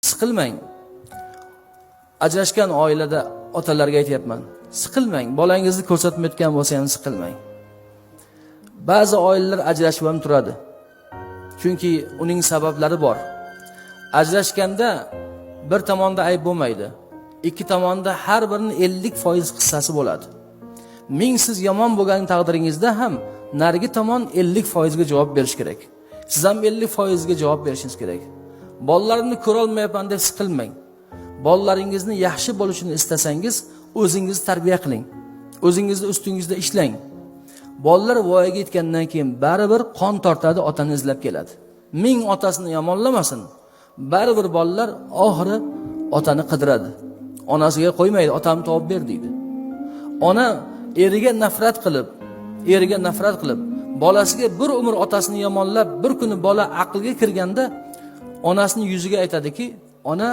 Siqilmang. Ajrashgan oilada otalarga aytayapman. Siqilmang. Bolangizni ko'rsatmayotgan bo'lsa ham siqilmang. Ba'zi oilalar ajrashib ham turadi. Chunki uning sabablari bor. Ajrashganda bir tomonda ayb bo'lmaydi. Ikki tomonda har birining 50% hissasi bo'ladi. Ming siz yomon bo'lgan taqdiringizda ham narigi tomon 50% ga javob berish kerak. Siz ham 50% ga javob berishingiz kerak. Bolalarimni ko'ra olmayapman deb siqilmang. Bolalaringizni yaxshi bo'lishini istasangiz, o'zingizni tarbiya qiling. O'zingizni ustingizda ishlang. Bolalar voyaga yetgandan keyin baribir qon tortadi, otani izlab keladi. Ming otasini yomonlamasin, baribir bolalar oxiri otani qidiradi. Onasiga qo'ymaydi, otamni topib ber deydi. Ona eriga nafrat qilib, bolasiga bir umr otasini yomonlab, bir kuni bola aqlga kirganda onasining yuziga aytadiki, "Ona,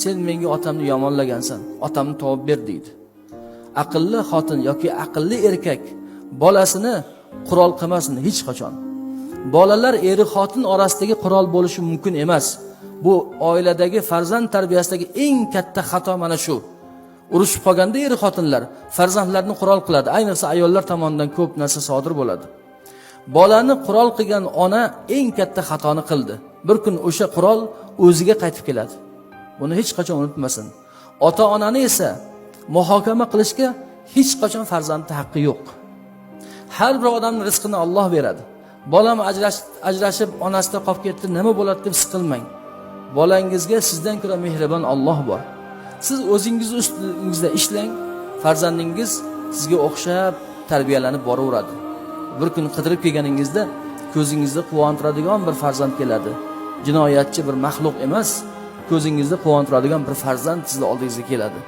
sen menga otamni yomonlagansan, otamni topib ber" deydi. Aqlli xotin yoki aqlli erkak bolasini qurol qilmasin hech qachon. Bolalar eri xotin orasidagi qurol bo'lishi mumkin emas. Bu oiladagi farzand tarbiyasidagi eng katta xato mana shu. Urushib qolganda eri xotinlar farzandlarni qurol qiladi. Ayniqsa ayollar tomonidan ko'p narsa sodir bo'ladi. Bolani qurol qilgan ona eng katta xatoni qildi. Bir kun o'sha qurol o'ziga qaytib keladi. Buni hech qachon unutmasin. Ota-onani esa muhokama qilishga hech qachon farzandning haqqi yo'q. Har bir odamning rizqini Alloh beradi. Bolam ajrashib onasida qolib ketdi, nima bo'ladi deb siqilmang. Bolangizga sizdan ko'ra mehribon Alloh bor. Siz o'zingiz ustingizda ishlang, farzandingiz sizga o'xshab tarbiyalanib boraveradi. Bir kun qidirib kelganingizda ko'zingizda quvontiradigan bir farzand keladi. Jinoyatchi bir maxluq emas, ko'zingizda quvontiradigan bir farzand sizning oldingizga keladi.